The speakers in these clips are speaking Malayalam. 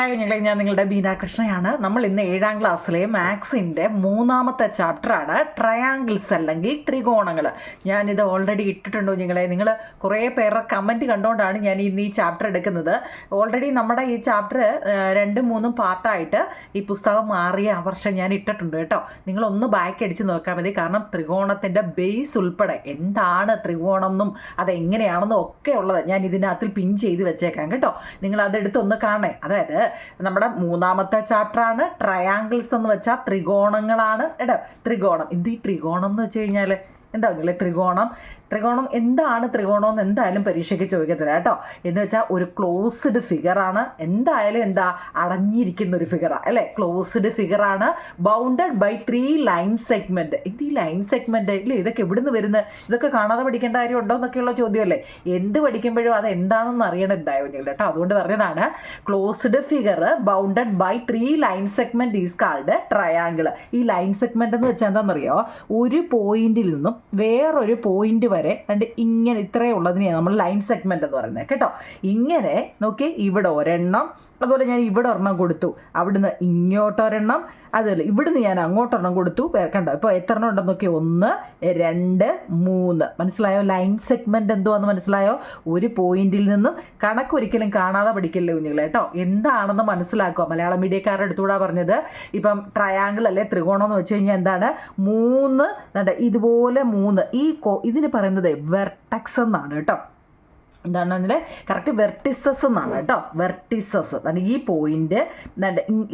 ഹായ് കുഞ്ഞുങ്ങളെ, ഞാൻ നിങ്ങളുടെ ബീന കൃഷ്ണയാണ്. നമ്മൾ ഇന്ന് 7ാം ക്ലാസ്സിലെ മാത്സിൻ്റെ 3ാമത്തെ ചാപ്റ്ററാണ് ട്രയാങ്കിൾസ് അല്ലെങ്കിൽ ത്രികോണങ്ങൾ. ഞാനിത് ഓൾറെഡി ഇട്ടിട്ടുണ്ടോ കുഞ്ഞുങ്ങളെ? നിങ്ങൾ കുറേ പേരുടെ കമൻറ്റ് കണ്ടുകൊണ്ടാണ് ഞാൻ ഇന്ന് ഈ ചാപ്റ്റർ എടുക്കുന്നത്. ഓൾറെഡി നമ്മുടെ ഈ ചാപ്റ്റർ 2-3 പാർട്ടായിട്ട് ഈ പുസ്തകം മാറിയ വർഷം ഞാൻ ഇട്ടിട്ടുണ്ട് കേട്ടോ. നിങ്ങളൊന്ന് ബാക്ക് അടിച്ച് നോക്കാൻ മതി. കാരണം ത്രികോണത്തിൻ്റെ ബേസ് ഉൾപ്പെടെ എന്താണ് ത്രികോണം എന്നും അതെങ്ങനെയാണെന്നും ഒക്കെ ഉള്ളത് ഞാൻ ഇതിനകത്തിൽ പിൻ ചെയ്ത് വെച്ചേക്കാം കേട്ടോ. നിങ്ങൾ അതെടുത്തൊന്ന് കാണേ. അതായത് നമ്മുടെ 3ാമത്തെ ചാപ്റ്ററാണ് ട്രയാങ്കിൾസ് എന്ന് വെച്ചാൽ ത്രികോണങ്ങളാണ് കേട്ടോ. ത്രികോണം എന്ത് ഈ ത്രികോണം എന്ന് വെച്ച് കഴിഞ്ഞാൽ എന്താവില്ലേ? ത്രികോണം എന്താണ് ത്രികോണം എന്ന് എന്തായാലും പരീക്ഷയ്ക്ക് ചോദിക്കത്തില്ല കേട്ടോ. എന്ന് വെച്ചാൽ ഒരു ക്ലോസ്ഡ് ഫിഗറാണ്. എന്തായാലും അടഞ്ഞിരിക്കുന്ന ഒരു ഫിഗറാണ് അല്ലേ? ക്ലോസ്ഡ് ഫിഗറാണ്, ബൗണ്ടഡ് ബൈ 3 ലൈൻ സെഗ്മെൻറ്റ്. എന്ത് ഈ ലൈൻ സെഗ്മെൻറ്റ് ഇല്ലേ? ഇതൊക്കെ എവിടുന്ന് വരുന്നത്? ഇതൊക്കെ കാണാതെ പഠിക്കേണ്ട കാര്യം ഉണ്ടോ എന്നൊക്കെയുള്ള ചോദ്യമല്ലേ? എന്ത് പഠിക്കുമ്പോഴും അത് എന്താണെന്ന് അറിയണുണ്ടായോ നിങ്ങൾ കേട്ടോ. അതുകൊണ്ട് പറഞ്ഞതാണ് closed figure bounded by 3 line segment is called triangle. ഈ ലൈൻ സെഗ്മെൻറ്റ് എന്ന് വെച്ചാൽ എന്താണെന്നറിയോ? ഒരു പോയിന്റിൽ നിന്നും വേറൊരു പോയിന്റ് വരെ കണ്ട് ഇങ്ങനെ ഇത്രയും ഉള്ളതിനെയാണ് നമ്മൾ ലൈൻ സെഗ്മെന്റ് എന്ന് പറയുന്നത് കേട്ടോ. ഇങ്ങനെ നോക്കി, ഇവിടെ ഒരെണ്ണം, അതുപോലെ ഞാൻ ഇവിടെ ഒരെണ്ണം കൊടുത്തു, അവിടുന്ന് ഇങ്ങോട്ടൊരെണ്ണം, അതുപോലെ ഇവിടുന്ന് ഞാൻ അങ്ങോട്ടൊരെണ്ണം കൊടുത്തു. കണ്ടോ ഇപ്പോൾ എത്ര എണ്ണം ഉണ്ടെന്ന് നോക്കി? 1, 2, 3. മനസ്സിലായോ? ലൈൻ സെഗ്മെന്റ് എന്തുവാന്ന് മനസ്സിലായോ? ഒരു പോയിന്റിൽ നിന്നും കണക്കൊരിക്കലും കാണാതെ പഠിക്കില്ലേ കുഞ്ഞുങ്ങളെ കേട്ടോ. എന്താണെന്ന് മനസ്സിലാക്കുക. മലയാളം മീഡിയക്കാരുടെ അടുത്തുകൂടാ പറഞ്ഞത്. ഇപ്പം ട്രയാങ്കിൾ അല്ലെ ത്രികോണം എന്ന് വെച്ച് കഴിഞ്ഞാൽ എന്താണ്? 3 ഇതുപോലെ 3. ഇതിന് പറയുന്നത് വെർട്ടക്സ് എന്നാണ് കേട്ടോ. എന്താണെന്ന് കറക്റ്റ് വെർട്ടിസസ് എന്നാണ് കേട്ടോ. വെർട്ടിസസ് ഈ പോയിന്റ്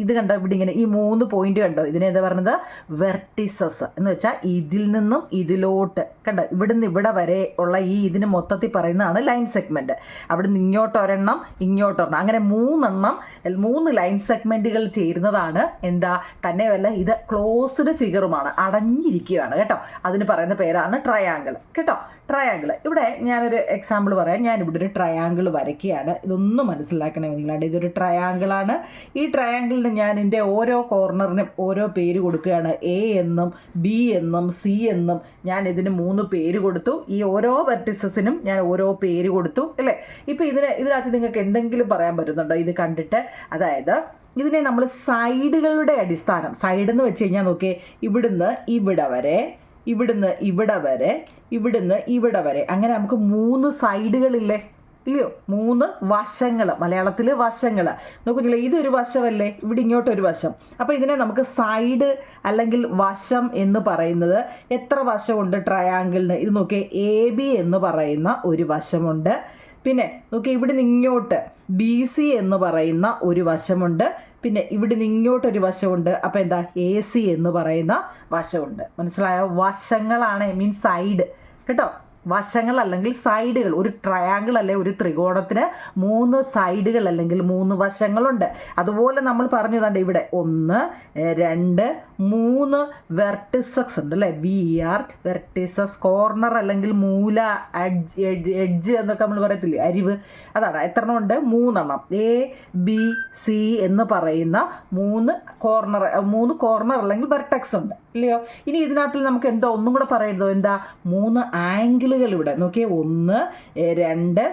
ഇത് കണ്ടോ, ഇവിടെ ഇങ്ങനെ ഈ 3 പോയിന്റ് കണ്ടോ, ഇതിനെ എന്താ പറയുന്നത്? വെർട്ടിസസ് എന്ന് വെച്ചാൽ ഇതിൽ നിന്നും ഇതിലോട്ട് കണ്ടോ, ഇവിടുന്ന് ഇവിടെ വരെ ഉള്ള ഇതിന് മൊത്തത്തിൽ പറയുന്നതാണ് ലൈൻ സെഗ്മെന്റ്. അവിടുന്ന് ഇങ്ങോട്ടൊരെണ്ണം, ഇങ്ങോട്ടൊരെണ്ണം, അങ്ങനെ 3 ലൈൻ സെഗ്മെന്റുകൾ ചേരുന്നതാണ് എന്താ തന്നെയല്ല ഇത് ക്ലോസ്ഡ് ഫിഗറുമാണ്, അടഞ്ഞിരിക്കുകയാണ് കേട്ടോ. അതിന് പറയുന്ന പേരാണ് ട്രയാങ്കിൾ കേട്ടോ. ട്രയാങ്കിൾ. ഇവിടെ ഞാനൊരു എക്സാമ്പിൾ പറയാം. ഞാനിവിടെ ഒരു ട്രയാങ്കിൾ വരയ്ക്കുകയാണ്. ഇതൊന്നും മനസ്സിലാക്കണേ നിങ്ങളാണ്ട്. ഇതൊരു ട്രയാങ്കിളാണ്. ഈ ട്രയാങ്കിളിന് ഞാൻ എൻ്റെ ഓരോ കോർണറിനും ഓരോ പേര് കൊടുക്കുകയാണ്. എ എന്നും ബി എന്നും സി എന്നും ഞാൻ ഇതിന് 3 പേര് കൊടുത്തു. ഈ ഓരോ വെർട്ടിസസിനും ഞാൻ ഓരോ പേര് കൊടുത്തു അല്ലേ? ഇപ്പോൾ ഇതിനകത്ത് നിങ്ങൾക്ക് എന്തെങ്കിലും പറയാൻ പറ്റുന്നുണ്ടോ ഇത് കണ്ടിട്ട്? അതായത് ഇതിനെ നമ്മൾ സൈഡുകളുടെ അടിസ്ഥാനം, സൈഡ് എന്ന് വെച്ച് കഴിഞ്ഞാൽ നോക്കിയേ, ഇവിടുന്ന് ഇവിടെ വരെ, ഇവിടുന്ന് ഇവിടെ വരെ, ഇവിടുന്ന് ഇവിടെ വരെ, അങ്ങനെ നമുക്ക് 3 സൈഡുകളില്ലേ? ഇല്ലയോ? 3 വശങ്ങൾ. മലയാളത്തിൽ വശങ്ങൾ നോക്കുന്നില്ല. ഇതൊരു വശമല്ലേ, ഇവിടെ ഇങ്ങോട്ടൊരു വശം. അപ്പോൾ ഇതിനെ നമുക്ക് സൈഡ് അല്ലെങ്കിൽ വശം എന്ന് പറയുന്നത്. എത്ര വശമുണ്ട് ട്രയാങ്കിളിന്? ഇത് നോക്കിയേ, AB എന്ന് പറയുന്ന ഒരു വശമുണ്ട്. പിന്നെ നോക്കി, ഇവിടുന്ന് ഇങ്ങോട്ട് BC എന്ന് പറയുന്ന ഒരു വശമുണ്ട്. പിന്നെ ഇവിടുന്ന് ഇങ്ങോട്ടൊരു വശമുണ്ട്. അപ്പോൾ എന്താ? AC എന്ന് പറയുന്ന വശമുണ്ട്. മനസ്സിലായോ? വശങ്ങളാണ്, മീൻസ് സൈഡ് കേട്ടോ. വശങ്ങൾ അല്ലെങ്കിൽ സൈഡുകൾ. ഒരു ട്രയാങ്കിൾ അല്ലെ ഒരു ത്രികോണത്തിന് 3 സൈഡുകൾ അല്ലെങ്കിൽ 3 വശങ്ങളുണ്ട്. അതുപോലെ നമ്മൾ പറഞ്ഞു തന്നെ ഇവിടെ 1, 2, 3 വെർട്ടിസസ് ഉണ്ട് അല്ലേ? VER vertices. കോർണർ അല്ലെങ്കിൽ മൂല, എഡ്ജ് എന്നൊക്കെ നമ്മൾ പറയത്തില്ലേ, അരിവ്. അതാണ്. എത്ര എണ്ണം ഉണ്ട്? 3 എണ്ണം. ABC എന്ന് പറയുന്ന 3 കോർണർ അല്ലെങ്കിൽ വെർട്ടക്സ് ഉണ്ട് ഇല്ലയോ? ഇനി ഇതിനകത്തിൽ നമുക്ക് എന്താ ഒന്നും കൂടെ പറയരുതോ? എന്താ? 3 ആംഗിളുകൾ ഇവിടെ നോക്കിയേ. 1, 2,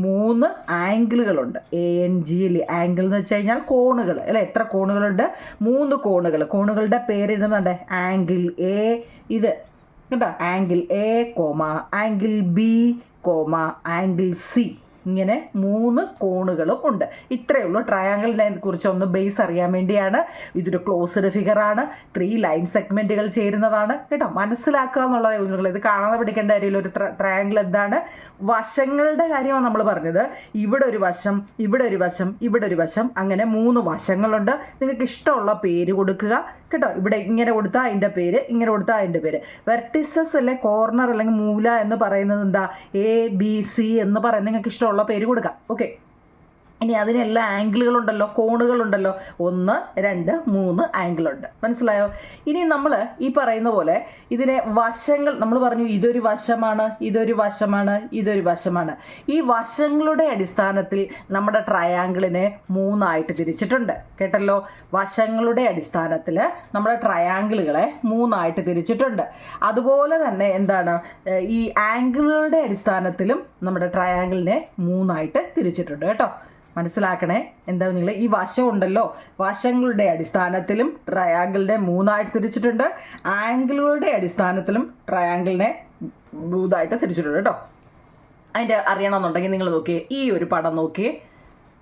3 ആംഗിളുകളുണ്ട്. ANGL. ആംഗിൾ എന്ന് വെച്ച് കഴിഞ്ഞാൽ കോണുകൾ അല്ലേ? എത്ര കോണുകളുണ്ട്? 3 കോണുകൾ. കോണുകളുടെ പേര് എഴുതുന്നുണ്ട്. ആംഗിൾ A, ഇത് കേട്ടോ, angle A, angle B, angle C. ഇങ്ങനെ 3 കോണുകളും ഉണ്ട്. ഇത്രയേ ഉള്ളൂ. ട്രയാങ്കിളിനെ കുറിച്ച് ഒന്ന് ബേസ് അറിയാൻ വേണ്ടിയാണ്. ഇതൊരു ക്ലോസ്ഡ് ഫിഗറാണ്. 3 ലൈൻ സെഗ്മെൻറ്റുകൾ ചേരുന്നതാണ് കേട്ടോ. മനസ്സിലാക്കുക എന്നുള്ളത്. ഇത് കാണാതെ പഠിക്കേണ്ട കാര്യമില്ല. ഒരു ട്രയാങ്കിൾ എന്താണ്? വശങ്ങളുടെ കാര്യമാണ് നമ്മൾ പറഞ്ഞത്. ഇവിടെ ഒരു വശം, ഇവിടെ ഒരു വശം, ഇവിടെ ഒരു വശം, അങ്ങനെ 3 വശങ്ങളുണ്ട്. നിങ്ങൾക്ക് ഇഷ്ടമുള്ള പേര് കൊടുക്കുക കേട്ടോ. ഇവിടെ ഇങ്ങനെ കൊടുത്താൽ അതിൻ്റെ പേര്, ഇങ്ങനെ കൊടുത്താൽ അതിൻ്റെ പേര്. വെർട്ടിസസ് അല്ലെ കോർണർ അല്ലെങ്കിൽ മൂല എന്ന് പറയുന്നത് എന്താ? ABC എന്ന് പറയുന്നത് നിങ്ങൾക്ക് ഇഷ്ടമുള്ള പേര് കൊടുക്കാം. ഓക്കെ. ഇനി അതിനെല്ലാം ആംഗിളുകളുണ്ടല്ലോ, കോണുകളുണ്ടല്ലോ. 1, 2, 3 ആംഗിളുണ്ട്. മനസ്സിലായോ? ഇനി നമ്മൾ ഈ പറയുന്ന പോലെ ഇതിനെ വശങ്ങൾ നമ്മൾ പറഞ്ഞു. ഇതൊരു വശമാണ്, ഇതൊരു വശമാണ്, ഇതൊരു വശമാണ്. ഈ വശങ്ങളുടെ അടിസ്ഥാനത്തിൽ നമ്മുടെ ട്രയാങ്കിളിനെ 3 ആയിട്ട് തിരിച്ചിട്ടുണ്ട് കേട്ടല്ലോ. വശങ്ങളുടെ അടിസ്ഥാനത്തിൽ നമ്മുടെ ട്രയാങ്കിളുകളെ 3 ആയിട്ട് തിരിച്ചിട്ടുണ്ട്. അതുപോലെ തന്നെ എന്താണ്? ഈ ആംഗിളുകളുടെ അടിസ്ഥാനത്തിലും നമ്മുടെ ട്രയാങ്കിളിനെ 3 ആയിട്ട് തിരിച്ചിട്ടുണ്ട് കേട്ടോ. മനസ്സിലാക്കണേ. എന്താ നിങ്ങൾ ഈ വശം ഉണ്ടല്ലോ, വശങ്ങളുടെ അടിസ്ഥാനത്തിലും ട്രയാങ്കിളിനെ 3ആയിട്ട് തിരിച്ചിട്ടുണ്ട്, ആംഗിളുകളുടെ അടിസ്ഥാനത്തിലും ട്രയാങ്കിളിനെ 3ആയിട്ട് തിരിച്ചിട്ടുണ്ട് കേട്ടോ. അതിൻ്റെ അറിയണമെന്നുണ്ടെങ്കിൽ നിങ്ങൾ നോക്കിയേ, ഈ ഒരു പടം നോക്കിയേ,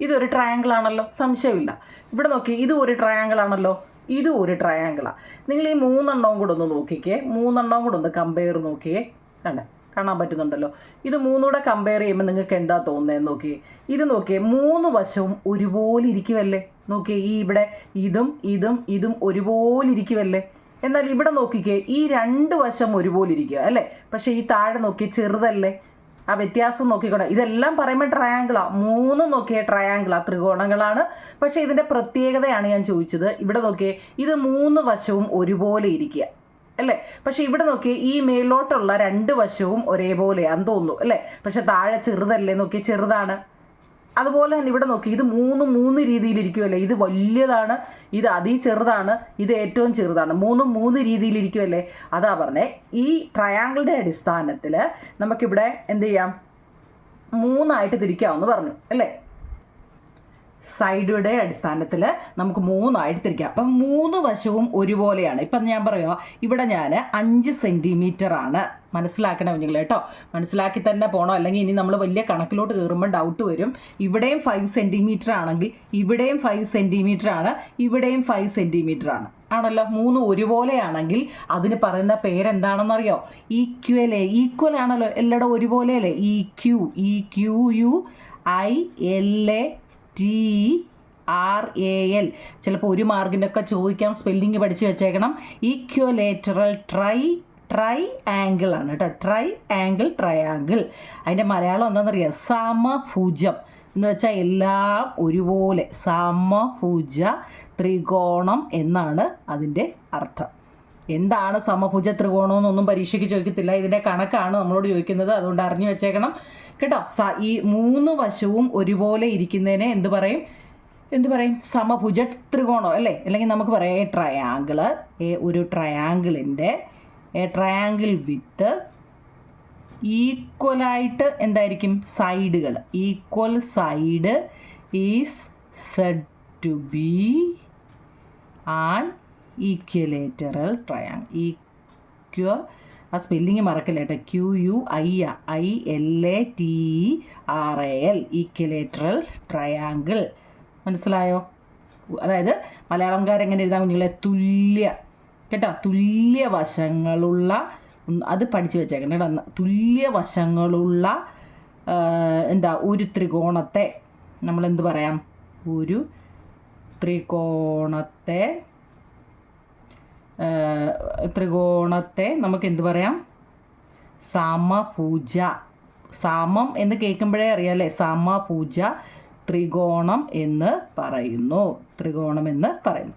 ഇതൊരു ട്രയാങ്കിൾ ആണല്ലോ, സംശയമില്ല. ഇവിടെ നോക്കിയേ, ഇത് ഒരു ട്രയാങ്കിൾ ആണല്ലോ, ഇതും ഒരു ട്രയാങ്കിളാണ്. നിങ്ങൾ ഈ 3 കൂടെ ഒന്ന് നോക്കിക്കേ, 3 കൂടെ ഒന്ന് കമ്പയർ നോക്കിയേ, കാണാൻ പറ്റുന്നുണ്ടല്ലോ. ഇത് 3 കമ്പയർ ചെയ്യുമ്പോൾ നിങ്ങൾക്ക് എന്താ തോന്നുന്നതെന്ന് നോക്കിയേ. ഇത് നോക്കിയേ, 3 വശവും ഒരുപോലെ ഇരിക്കുമല്ലേ. നോക്കിയേ, ഈ ഇവിടെ ഇതും ഇതും ഇതും ഒരുപോലെ ഇരിക്കുമല്ലേ. എന്നാൽ ഇവിടെ നോക്കിക്കേ, ഈ 2 വശം ഒരുപോലെ ഇരിക്കുക അല്ലേ, പക്ഷേ ഈ താഴെ നോക്കി ചെറുതല്ലേ. ആ വ്യത്യാസം നോക്കിക്കോട്ടെ. ഇതെല്ലാം പറയുമ്പോൾ ട്രയാങ്കിളാണ്, 3 നോക്കിയ ട്രയാങ്കിളാണ്, ത്രികോണങ്ങളാണ്. പക്ഷേ ഇതിൻ്റെ പ്രത്യേകതയാണ് ഞാൻ ചോദിച്ചത്. ഇവിടെ നോക്കിയേ, ഇത് 3 വശവും ഒരുപോലെ ഇരിക്കുക അല്ലേ, പക്ഷെ ഇവിടെ നോക്കിയേ, ഈ മേലോട്ടുള്ള 2 വശവും ഒരേപോലെയാന്ന് തോന്നുന്നു അല്ലേ, പക്ഷെ താഴെ ചെറുതല്ലേ. നോക്കിയേ, ചെറുതാണ്. അതുപോലെ തന്നെ ഇവിടെ നോക്കി, ഇത് 3 രീതിയിലിരിക്കുമല്ലേ. ഇത് വലിയതാണ്, ഇത് ചെറുതാണ്, ഇത് ഏറ്റവും ചെറുതാണ്. 3 രീതിയിലിരിക്കുമല്ലേ. അതാ പറഞ്ഞേ, ഈ ട്രയാങ്കിളുടെ അടിസ്ഥാനത്തിൽ നമുക്കിവിടെ എന്ത് ചെയ്യാം, 3ആയിട്ട് തിരിക്കാമെന്ന് പറഞ്ഞു അല്ലേ. സൈഡുടെ അടിസ്ഥാനത്തിൽ നമുക്ക് 3ആയിട്ട് തിരിക്കാം. അപ്പം 3 വശവും ഒരുപോലെയാണ്. ഇപ്പം ഞാൻ പറയുക, ഇവിടെ ഞാൻ 5 സെൻറ്റിമീറ്ററാണ്. മനസ്സിലാക്കണം നിങ്ങൾ കേട്ടോ, മനസ്സിലാക്കി തന്നെ പോകണം, അല്ലെങ്കിൽ ഇനി നമ്മൾ വലിയ കണക്കിലോട്ട് കയറുമ്പോൾ ഡൗട്ട് വരും. ഇവിടെയും 5 സെൻറ്റിമീറ്റർ ആണെങ്കിൽ ഇവിടെയും 5 സെൻറ്റിമീറ്റർ ആണ്, ഇവിടെയും 5 സെൻറ്റിമീറ്റർ ആണല്ലോ. 3 ഒരുപോലെയാണെങ്കിൽ അതിന് പറയുന്ന പേരെന്താണെന്നറിയോ? ഈക്വൽ ആണല്ലോ, എല്ലായിടും ഒരുപോലെ അല്ലേ. EQUILATRAL. ചിലപ്പോൾ 1 മാർക്കിൻ്റെ ഒക്കെ ചോദിക്കാം, സ്പെല്ലിങ് പഠിച്ച് വെച്ചേക്കണം. ഈക്വലേറ്ററൽ ട്രൈ ആംഗിൾ ആണ് കേട്ടോ, ട്രയാങ്കിൾ. അതിൻ്റെ മലയാളം എന്താണെന്നറിയാം? സമഭുജം എന്ന് വെച്ചാൽ എല്ലാം ഒരുപോലെ, സമഭുജ ത്രികോണം എന്നാണ് അതിൻ്റെ അർത്ഥം. എന്താണ് സമഭുജ ത്രികോണം എന്നൊന്നും പരീക്ഷയ്ക്ക് ചോദിക്കത്തില്ല, ഇതിൻ്റെ കണക്കാണ് നമ്മളോട് ചോദിക്കുന്നത്, അതുകൊണ്ട് അറിഞ്ഞു വെച്ചേക്കണം കേട്ടോ. ഈ 3 വശവും ഒരുപോലെ ഇരിക്കുന്നതിനെ എന്ത് പറയും? സമഭുജ ത്രികോണം അല്ലേ. അല്ലെങ്കിൽ നമുക്ക് പറയാം ട്രയാങ്കിള്, ഒരു ട്രയാങ്കിളിൻ്റെ ട്രയാങ്കിൾ വിത്ത് ഈക്വലായിട്ട് എന്തായിരിക്കും? സൈഡുകൾ. Equal side is said to be an equilateral triangle. ആ സ്പെല്ലിങ് മറക്കില്ല കേട്ടോ, QUILATERAL, ഈക്വലേറ്ററൽ ട്രയാങ്കിൾ. മനസ്സിലായോ? അതായത് മലയാളംകാരെങ്ങനെ എഴുതാൻ കുഞ്ഞുങ്ങളെ? തുല്യ വശങ്ങളുള്ള, അത് പഠിച്ചു വെച്ചേക്കണം കേട്ടോ. തുല്യ വശങ്ങളുള്ള ഒരു ത്രികോണത്തെ നമ്മളെന്ത് പറയാം? ഒരു ത്രികോണത്തെ നമുക്ക് എന്ത് പറയാം? സമഭുജ. സമം എന്ന് കേൾക്കുമ്പോഴേ അറിയാമല്ലേ, സമഭുജ ത്രികോണം എന്ന് പറയുന്നു.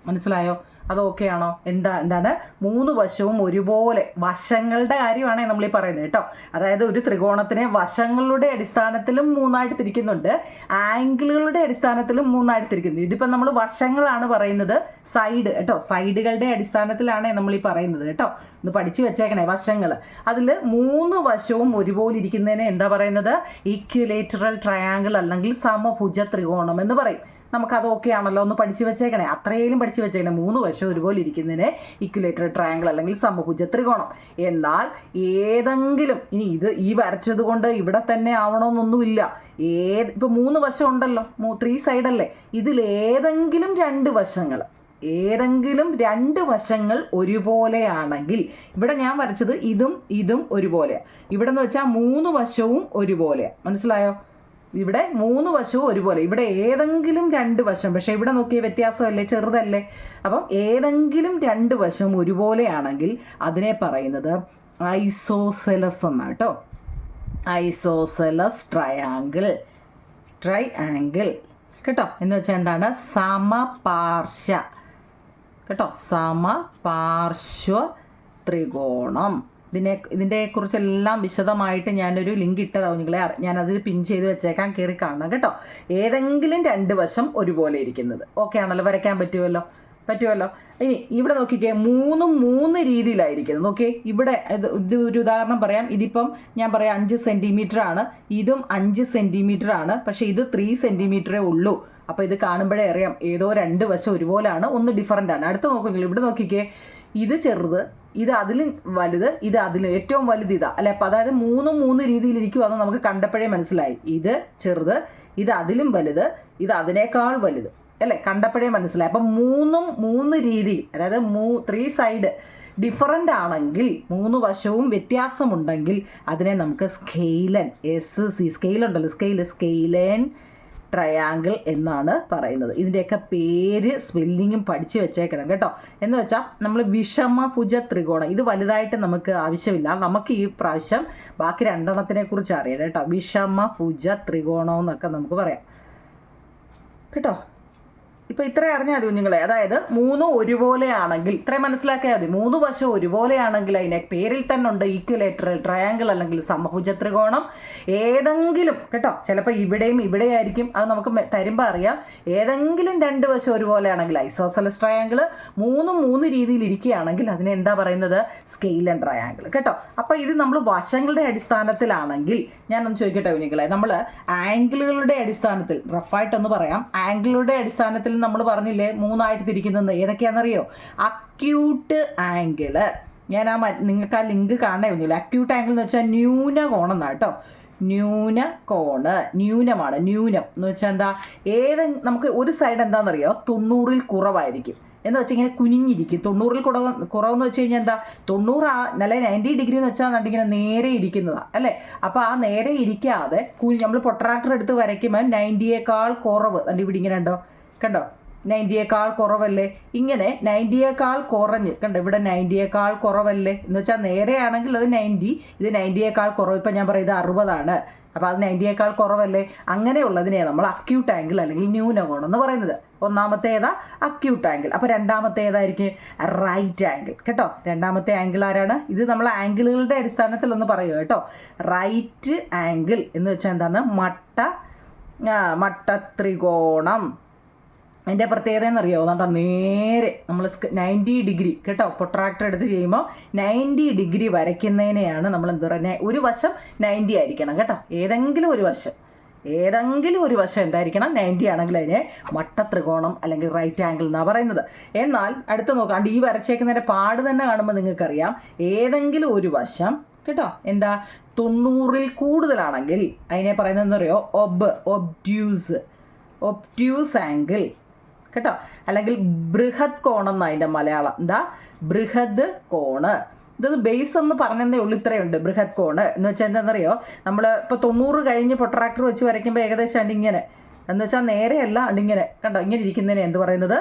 മനസ്സിലായോ? അത് ഓക്കെ ആണോ? എന്താണ് 3 വശവും ഒരുപോലെ, വശങ്ങളുടെ കാര്യമാണ് നമ്മൾ ഈ പറയുന്നത് കേട്ടോ. അതായത് ഒരു ത്രികോണത്തിനെ വശങ്ങളുടെ അടിസ്ഥാനത്തിലും 3ആയിട്ട് തിരിക്കുന്നുണ്ട്, ആംഗിളുകളുടെ അടിസ്ഥാനത്തിലും 3ആയിട്ട് തിരിക്കുന്നു. ഇതിപ്പോൾ നമ്മൾ വശങ്ങളാണ് പറയുന്നത്, സൈഡ് കേട്ടോ, സൈഡുകളുടെ അടിസ്ഥാനത്തിലാണ് നമ്മൾ ഈ പറയുന്നത് കേട്ടോ. ഒന്ന് പഠിച്ചു വെച്ചേക്കണേ വശങ്ങൾ. അതിൽ 3 വശവും ഒരുപോലെ ഇരിക്കുന്നതിനെ എന്താ പറയുന്നത്? ഈക്വലേറ്ററൽ ട്രയാങ്കിൾ അല്ലെങ്കിൽ സമഭുജ ത്രികോണം എന്ന് പറയും. നമുക്കത് ഓക്കെ ആണല്ലോ, ഒന്ന് പഠിച്ചു വെച്ചേക്കണേ, അത്രയും പഠിച്ചു വെച്ചേക്കണേ. 3 വശം ഒരുപോലെ ഇരിക്കുന്നതിന് ഈക്വലേറ്ററൽ ട്രയാങ്കിൾ അല്ലെങ്കിൽ സമഭുജ ത്രികോണം. എന്നാൽ ഏതെങ്കിലും, ഇനി ഈ വരച്ചത് കൊണ്ട് ഇവിടെ തന്നെ ആവണമെന്നൊന്നുമില്ല. ഇപ്പോൾ 3 വശം ഉണ്ടല്ലോ, 3 സൈഡല്ലേ, ഇതിലേതെങ്കിലും 2 വശങ്ങൾ ഒരുപോലെയാണെങ്കിൽ, ഇവിടെ ഞാൻ വരച്ചത് ഇതും ഒരുപോലെയാണ്. ഇവിടെ എന്ന് വെച്ചാൽ 3 വശവും ഒരുപോലെയാണ്. മനസ്സിലായോ? ഇവിടെ 3 വശവും ഒരുപോലെ, ഇവിടെ ഏതെങ്കിലും 2 വശം, പക്ഷേ ഇവിടെ നോക്കിയ വ്യത്യാസമല്ലേ, ചെറുതല്ലേ. അപ്പം ഏതെങ്കിലും 2 വശം ഒരുപോലെയാണെങ്കിൽ അതിനെ പറയുന്നത് ഐസോസെലസ് എന്നാണ് കേട്ടോ. ഐസോസെലസ് ട്രയാങ്കിൾ കേട്ടോ. എന്ന് വെച്ചാൽ എന്താണ്? സമപാർശ്വ ത്രികോണം. ഇതിനെ കുറിച്ചെല്ലാം വിശദമായിട്ട് ഞാനൊരു ലിങ്ക് ഇട്ടതാവും നിങ്ങളെ, ഞാനത് പിൻ ചെയ്ത് വെച്ചേക്കാൻ, കയറി കാണണം കേട്ടോ. ഏതെങ്കിലും 2 വശം ഒരുപോലെ ഇരിക്കുന്നത്. ഓക്കെ ആണല്ലോ, വരയ്ക്കാൻ പറ്റുമല്ലോ. പറ്റുമല്ലോ. ഇനി ഇവിടെ നോക്കിക്കേ, മൂന്ന് രീതിയിലായിരിക്കുന്നത്. നോക്കിയേ, ഇവിടെ ഇത് ഒരു ഉദാഹരണം പറയാം. ഇതിപ്പം ഞാൻ പറയാം 5 സെൻറ്റിമീറ്റർ ആണ്, ഇതും 5 സെൻറ്റിമീറ്റർ ആണ്, പക്ഷേ ഇത് 3 സെൻറ്റിമീറ്ററേ ഉള്ളൂ. അപ്പോൾ ഇത് കാണുമ്പോഴേ അറിയാം ഏതോ 2 വശം ഒരുപോലെയാണ്, ഒന്ന് ഡിഫറൻ്റ് ആണ്. അടുത്ത് നോക്കുമെങ്കിൽ ഇവിടെ നോക്കിക്കേ, ഇത് ചെറുത്, ഇത് അതിലും വലുത്, ഇത് അതിലും ഏറ്റവും വലുത് ഇതാ അല്ലെ. അപ്പം അതായത് മൂന്ന് രീതിയിലിരിക്കും. അത് നമുക്ക് കണ്ടപ്പോഴേ മനസ്സിലായി. ഇത് ചെറുത്, ഇത് അതിലും വലുത്, ഇത് അതിനേക്കാൾ വലുത് അല്ലേ, കണ്ടപ്പോഴേ മനസ്സിലായി. അപ്പം മൂന്ന് രീതി, അതായത് 3 സൈഡ് ഡിഫറൻ്റ് ആണെങ്കിൽ, 3 വശവും വ്യത്യാസമുണ്ടെങ്കിൽ അതിനെ നമുക്ക് സ്കെയിലൻ, സ്കെയിലുണ്ടല്ലോ, സ്കെയിലൻ ട്രയാങ്കിൾ എന്നാണ് പറയുന്നത്. ഇതിൻ്റെയൊക്കെ പേര് സ്പെല്ലിങ്ങും പഠിച്ച് വെച്ചേക്കണം കേട്ടോ. എന്ന് വെച്ചാൽ നമ്മൾ വിഷമഭുജ ത്രികോണം, ഇത് വലുതായിട്ട് നമുക്ക് ആവശ്യമില്ല, നമുക്ക് ഈ പ്രാവശ്യം ബാക്കി 2 കുറിച്ച് അറിയാം കേട്ടോ. വിഷമഭുജ ത്രികോണം എന്നൊക്കെ നമുക്ക് പറയാം കേട്ടോ. ഇപ്പോൾ ഇത്രയും അറിഞ്ഞാൽ മതി കുഞ്ഞുങ്ങളെ. അതായത് 3 ഒരുപോലെയാണെങ്കിൽ, ഇത്രയും മനസ്സിലാക്കിയാൽ മതി. 3 വശം ഒരുപോലെയാണെങ്കിൽ അതിനെ പേരിൽ തന്നെ ഉണ്ട് ഈക്വലേറ്ററൽ ട്രയാങ്കിൾ അല്ലെങ്കിൽ സമഭുജ ത്രികോണം. ഏതെങ്കിലും കേട്ടോ, ചിലപ്പോൾ ഇവിടെയും ഇവിടെയായിരിക്കും, അത് നമുക്ക് തരുമ്പോൾ അറിയാം. ഏതെങ്കിലും 2 വശം ഒരുപോലെയാണെങ്കിൽ ഐസോസെലസ് ട്രയാങ്കിൾ, 3 രീതിയിൽ ഇരിക്കുകയാണെങ്കിൽ അതിനെ എന്താ പറയുന്നത്, സ്കെയിലൻ ട്രയാങ്കിൾ കേട്ടോ. അപ്പോൾ ഇത് നമ്മൾ വശങ്ങളുടെ അടിസ്ഥാനത്തിലാണെങ്കിൽ, ഞാനൊന്ന് ചോദിക്കട്ടെ കുഞ്ഞുങ്ങളെ, നമ്മൾ ആംഗിളുകളുടെ അടിസ്ഥാനത്തിൽ റഫായിട്ടൊന്ന് പറയാം. ആംഗിളുടെ അടിസ്ഥാനത്തിൽ നമ്മൾ പറഞ്ഞില്ലേ 3 തിരിക്കുന്നത്, ഏതൊക്കെയാണെന്നറിയോ? അക്യൂട്ട് ആംഗിള്, ഞാൻ നിങ്ങൾക്ക് ആ ലിങ്ക് കാണണേ കുഞ്ഞില്ല. അക്യൂട്ട് ആംഗിൾ എന്ന് വെച്ചാൽ ന്യൂനകോണം എന്നാണ് കേട്ടോ. ന്യൂനകോണ്, ന്യൂനമാണ്. ന്യൂനം എന്ന് വെച്ചാൽ എന്താ, നമുക്ക് ഒരു സൈഡ് എന്താണെന്നറിയോ, 90-ൽ കുറവായിരിക്കും എന്ന് വെച്ചാൽ ഇങ്ങനെ കുനിഞ്ഞിരിക്കും. 90-ൽ കുറവെന്ന് വെച്ച് കഴിഞ്ഞാൽ എന്താ, 90 നല്ല 90 ഡിഗ്രി എന്ന് വെച്ചാൽ ഇങ്ങനെ നേരെ ഇരിക്കുന്നതാണ് അല്ലേ. അപ്പോൾ ആ നേരെ ഇരിക്കാതെ നമ്മൾ പൊട്രാക്ടർ എടുത്ത് വരയ്ക്കുമ്പോൾ 90യേക്കാൾ കുറവ്, ഇവിടെ ഇങ്ങനെ കണ്ടോ 90യേക്കാൾ കുറവല്ലേ, ഇങ്ങനെ 90യേക്കാൾ കുറഞ്ഞ് കണ്ടോ, ഇവിടെ 90യേക്കാൾ കുറവല്ലേ എന്ന് വെച്ചാൽ നേരെയാണെങ്കിൽ അത് 90, ഇത് 90യേക്കാൾ കുറവ്. ഇപ്പം ഞാൻ പറയും ഇത് 60 അപ്പോൾ അത് 90യേക്കാൾ കുറവല്ലേ. അങ്ങനെയുള്ളതിനെ നമ്മൾ അക്യൂട്ട് ആംഗിൾ അല്ലെങ്കിൽ ന്യൂനകോണം എന്ന് പറയുന്നത്. ഒന്നാമത്തെ ഏതാ, അക്യൂട്ട് ആംഗിൾ. അപ്പോൾ രണ്ടാമത്തെ ഏതായിരിക്കും, റൈറ്റ് ആംഗിൾ കേട്ടോ. രണ്ടാമത്തെ ആംഗിൾ ആരാണ്, ഇത് നമ്മൾ ആംഗിളുകളുടെ അടിസ്ഥാനത്തിൽ ഒന്ന് പറയുക കേട്ടോ. റൈറ്റ് ആംഗിൾ എന്ന് വെച്ചാൽ എന്താണ്, മട്ടത്രികോണം. അതിൻ്റെ പ്രത്യേകത എന്നറിയോ, എന്നിട്ട് നേരെ നമ്മൾ 90 ഡിഗ്രി കേട്ടോ, പൊട്രാക്ടർ എടുത്ത് ചെയ്യുമ്പോൾ 90 ഡിഗ്രി വരയ്ക്കുന്നതിനെയാണ് നമ്മൾ എന്താ പറയുക, ഒരു വശം 90 ആയിരിക്കണം കേട്ടോ. ഏതെങ്കിലും ഒരു വശം എന്തായിരിക്കണം, 90 ആണെങ്കിൽ അതിനെ മട്ടത്രികോണം അല്ലെങ്കിൽ റൈറ്റ് ആംഗിൾ എന്നാണ് പറയുന്നത്. എന്നാൽ അടുത്ത് നോക്കാണ്ട് ഈ വരച്ചേക്കുന്നതിൻ്റെ പാട് തന്നെ കാണുമ്പോൾ നിങ്ങൾക്കറിയാം, ഏതെങ്കിലും ഒരു വശം കേട്ടോ എന്താ 90-ൽ കൂടുതലാണെങ്കിൽ അതിനെ പറയുന്നതെന്ന് അറിയോ, ഒബ്റ്റ്യൂസ് ആംഗിൾ കേട്ടോ, അല്ലെങ്കിൽ ബൃഹത് കോണം എന്നാണ് അതിൻ്റെ മലയാളം. എന്താ, ബൃഹത് കോണ്. ഇത് ബേസ് എന്ന് പറഞ്ഞതേ ഉള്ളൂ, ഇത്രയുണ്ട് ബൃഹത് കോണ് എന്ന് വെച്ചാൽ എന്താണെന്നറിയോ, നമ്മൾ ഇപ്പോൾ 90 കഴിഞ്ഞ് പൊട്രാക്ടർ വെച്ച് വരയ്ക്കുമ്പോൾ ഏകദേശം അതിങ്ങനെ എന്ന് വെച്ചാൽ നേരെയല്ല, അതിങ്ങനെ കണ്ടോ, ഇങ്ങനെ ഇരിക്കുന്നതിന് എന്ത് പറയുന്നത്,